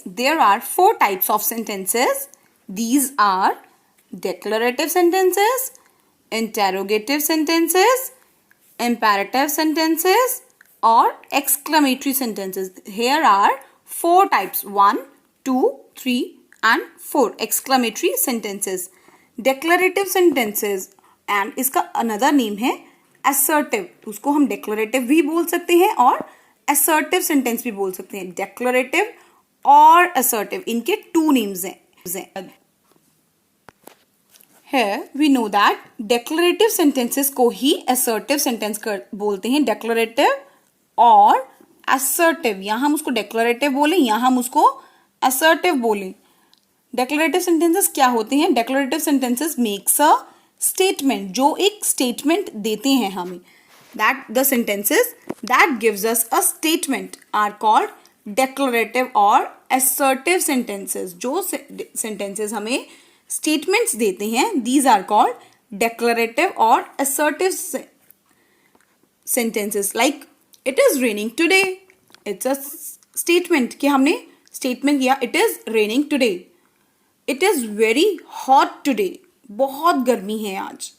there are four types of sentences. These are declarative sentences, interrogative sentences, imperative sentences, or exclamatory sentences. Here are four types: 1, 2, 3 and 4 exclamatory sentences. Declarative sentences and इसका another name है assertive. उसको हम declarative भी बोल सकते हैं और assertive sentence भी बोल सकते हैं. Declarative और assertive इनके two names हैं. Here we know that declarative sentences को ही assertive sentence बोलते हैं. Declarative और assertive, यहाँ हम उसको declarative बोलें, यहाँ हम उसको assertive बोलें. Declarative sentences क्या होते हैं? Declarative sentences makes a statement, जो एक statement देते हैं हमें. That the sentences that gives us a statement are called declarative और assertive sentences. जो sentences हमें statements देते हैं, these are called declarative और assertive sentences. Like it is raining today. It's a statement कि हमने statement किया it is raining today. It is very hot today. बहुत गर्मी है आज.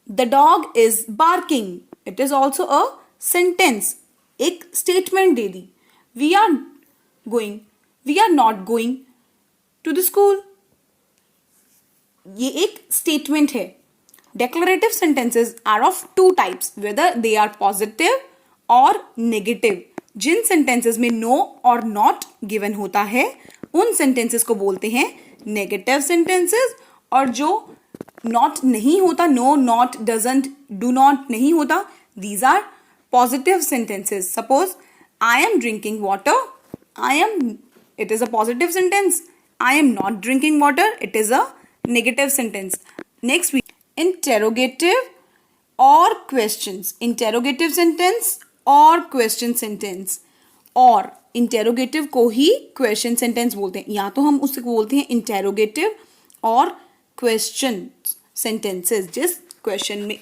The dog is barking. It is also a sentence. एक statement they the. We are not going to the school. ये एक statement है. Declarative sentences are of two types, whether they are positive और negative. जिन sentences में no और not given होता है, उन sentences को बोलते हैं negative sentences, और जो not नहीं होता, no, not, doesn't, do not नहीं होता, these are positive sentences. Suppose I am drinking water. It is a positive sentence. I am not drinking water. It is a negative sentence. Next we interrogative और questions. Interrogative sentence और question sentence. और interrogative को ही question sentence बोलते हैं. या तो हम उसको बोलते हैं interrogative और question sentences.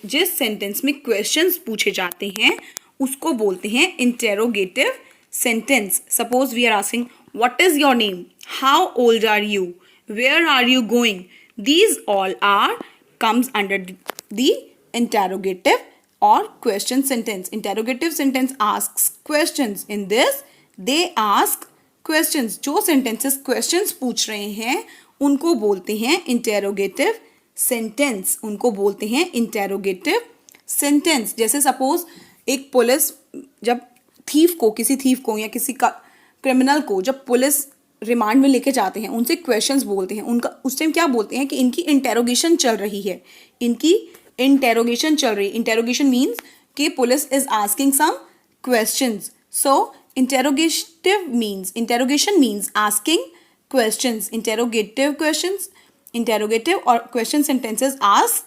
जिस sentence में questions पूछे जाते हैं उसको बोलते हैं interrogative sentence. Suppose we are asking, what is your name? How old are you? Where are you going? These all comes under the interrogative or question sentence. Interrogative sentence asks questions. In this, they ask questions. जो sentences questions पूछ रहे हैं उनको बोलते हैं interrogative sentence. उनको बोलते हैं interrogative sentence. जैसे suppose एक पुलिस जब किसी thief को या किसी का criminal को जब पुलिस रिमांड में लेके जाते हैं, उनसे क्वेश्चंस बोलते हैं. उनका उस टाइम क्या बोलते हैं कि इनकी इंटेरोगेशन चल रही है. इंटेरोगेशन मीन्स कि police is asking some questions. So interrogation means asking questions. Interrogative और क्वेश्चन सेंटेंसेस आस्क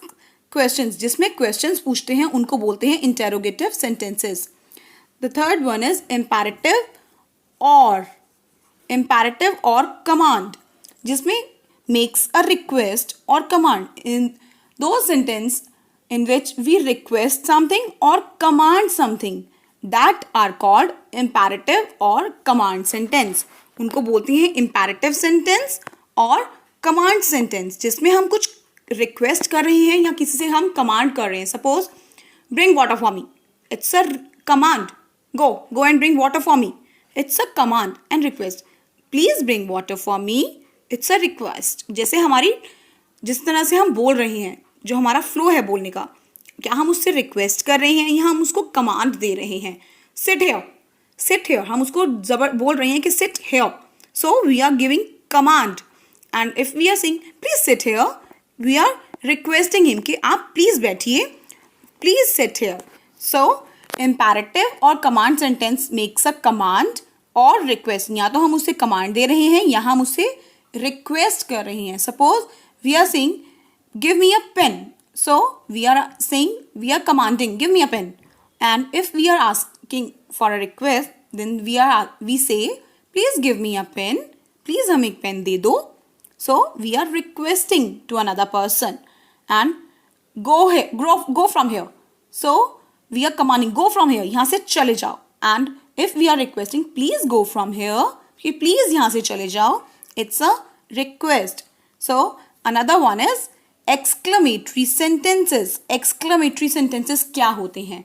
क्वेश्चंस, जिसमें क्वेश्चंस पूछते हैं उनको बोलते हैं interrogative sentences. The third one is imperative और command, जिसमें makes a request or command. In those sentences in which we request something or command something, that are called imperative और command sentence. उनको बोलते हैं imperative sentence और command sentence, जिसमें हम कुछ request कर रहे हैं या किसी से हम command कर रहे हैं. Suppose bring water for me. It's a command. Go and bring water for me. It's a command and request. Please bring water for me. It's a request. जैसे जिस तरह से हम बोल रहे हैं, जो हमारा फ्लो है बोलने का, क्या हम उससे रिक्वेस्ट कर रहे हैं या हम उसको कमांड दे रहे हैं? Sit here. हम उसको बोल रहे हैं कि sit here. So we are giving command. And if we are saying please sit here, we are requesting him कि आप please बैठिए, please sit here. So imperative और command sentence makes a command और रिक्वेस्ट. या तो हम उससे command दे रहे हैं या हम उससे रिक्वेस्ट कर रहे हैं. Suppose we are saying give me a pen. So we are saying we are commanding give me a pen. And if we are asking for a request then we say please give me a pen. Please हमें एक pen दे दो. So we are requesting to another person and go from here. So we are commanding go from here, यहाँ से चले जाओ. And if we are requesting please go from here, कि please यहां से चले जाओ, it's a request. So another one is exclamatory sentences. Exclamatory sentences क्या होते हैं?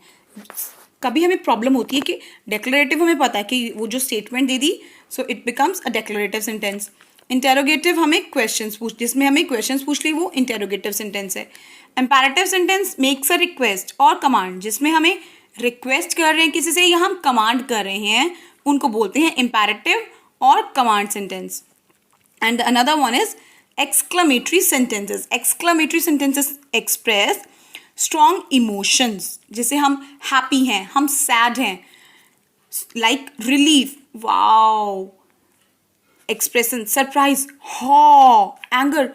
कभी हमें प्रॉब्लम होती है कि डेक्लरेटिव हमें पता है कि वो जो statement they the, so it becomes a declarative sentence. Interrogative हमें क्वेश्चंस पूछ, जिसमें हमें क्वेश्चंस पूछ ली, वो इंटेरोगेटिव सेंटेंस है. Imperative sentence makes a request और कमांड, जिसमें हमें रिक्वेस्ट कर रहे हैं किसी से या हम कमांड कर रहे हैं, उनको बोलते हैं इंपैरेटिव और command sentence. And another one is exclamatory sentences. exclamatory sentences express strong emotions. जैसे हम happy हैं, हम sad हैं, like relief, wow, expression, surprise, awe, anger,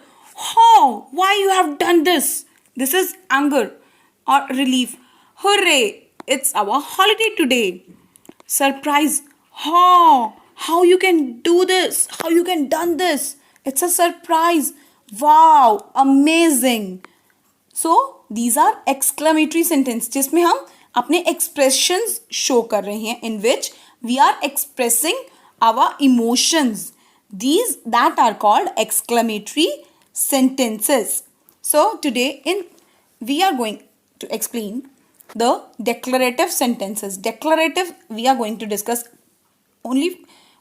how, why you have done this, this is anger. Or relief, hooray, it's our holiday today. Surprise, how you can do this, how you can done this, it's a surprise, wow, amazing. So these are exclamatory sentence, जिसमें हम अपने expressions show कर रहे हैं, in which we are expressing our emotions. These that are called exclamatory sentences. So today we are going to explain the declarative sentences. Declarative, we are going to discuss only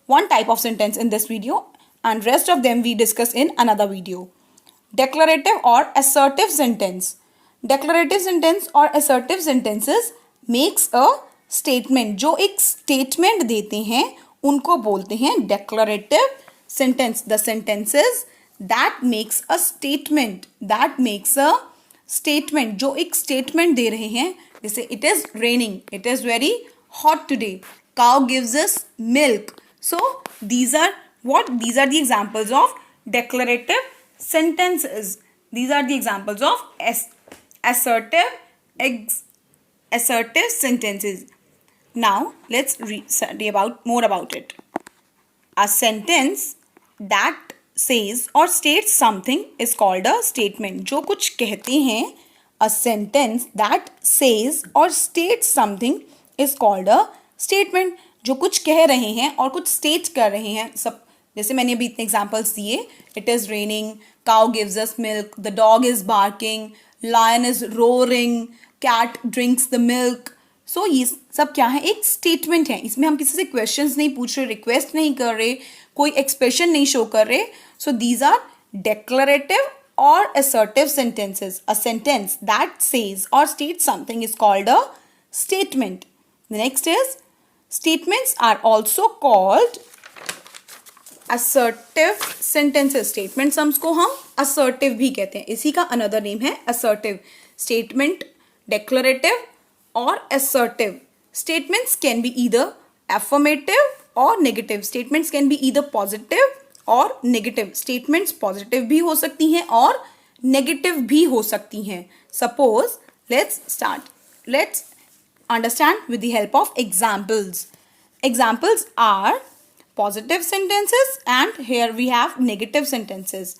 one type of sentence in this video, and rest of them we discuss in another video. Declarative or assertive sentence. Declarative sentence or assertive sentences makes a statement. जो एक statement देते हैं उनको बोलते हैं declarative sentence. The sentences that makes a statement. That makes a statement. जो एक statement दे रहे हैं, जैसे it is raining, it is very hot today, cow gives us milk. So these are what? These are the examples of declarative sentences. These are the examples of assertive sentences. Now let's study more about it. A sentence that says or states something is called a statement. जो कुछ कहते हैं, a sentence that says or states something is called a statement. जो कुछ कह रहे हैं और कुछ स्टेट कर रहे हैं, सब जैसे मैंने अभी इतने एग्जाम्पल्स दिए, it is raining, cow gives us milk, the dog is barking, lion is roaring, cat drinks the milk. So ये सब क्या है? एक स्टेटमेंट है. इसमें हम किसी से क्वेश्चंस नहीं पूछ रहे, रिक्वेस्ट नहीं कर रहे, कोई एक्सप्रेशन नहीं शो कर रहे. सो दीज आर डेक्लरेटिव और assertive sentences. A sentence that says or states something is called a statement. The next is statements are also called assertive sentences. Statement sums को हम assertive भी कहते हैं. इसी का another name है assertive. Statement, declarative और assertive. Statements can be either affirmative or negative. Statements can be either positive और नेगेटिव. स्टेटमेंट्स पॉजिटिव भी हो सकती हैं और नेगेटिव भी हो सकती हैं. Suppose let's understand with the help of examples. Examples are positive sentences and here we have negative sentences.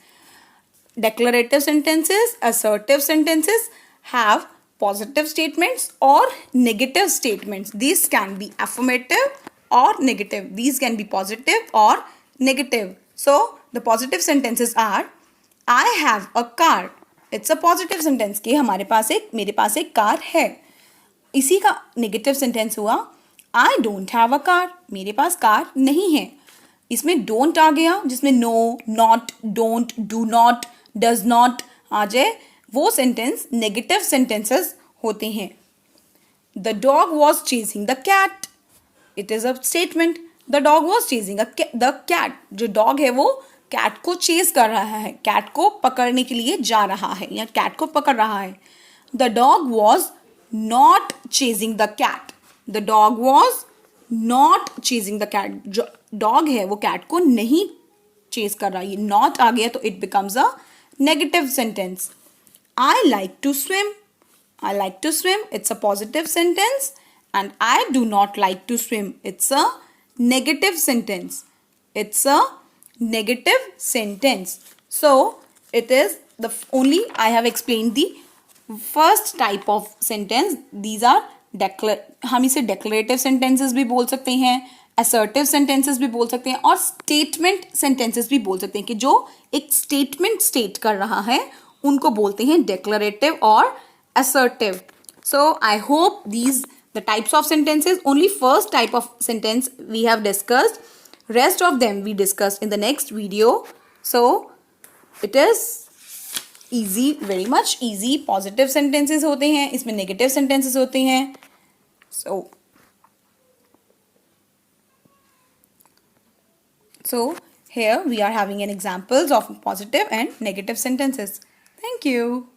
Declarative sentences, assertive sentences have positive statements or negative statements. These can be affirmative or negative. These can be positive or negative. So the positive sentences are I have a car. It's a positive sentence कि मेरे पास एक car है. इसी का negative sentence हुआ I don't have a car. मेरे पास car नहीं है. इसमें don't आ गया, जिसमें no, not, don't, do not, does not आ जाए, वो sentence negative sentences होते हैं. The dog was chasing the cat. It is a statement. The dog was chasing the cat. जो dog है वो cat को chase कर रहा है, cat को पकड़ने के लिए जा रहा है या cat को पकड़ रहा है. The dog was not chasing the cat. The dog was not chasing the cat. जो dog है वो cat को नहीं chase कर रहा है. ये not आ गया तो it becomes a negative sentence. I like to swim. I like to swim. It's a positive sentence. And I do not like to swim. It's a negative sentence. It's a negative sentence. So it is the only I have explained the first type of sentence. These are हम इसे declarative sentences भी बोल सकते हैं, assertive sentences भी बोल सकते हैं और स्टेटमेंट सेंटेंसेस भी बोल सकते हैं कि जो एक स्टेटमेंट स्टेट कर रहा है उनको बोलते हैं डिक्लेरेटिव और assertive. So I hope these the types of sentences, only first type of sentence we have discussed, rest of them we discussed in the next video. So it is easy, very much easy. Positive sentences होते हैं, इसमें negative sentences होते हैं. So here we are having an examples of positive and negative sentences. Thank you.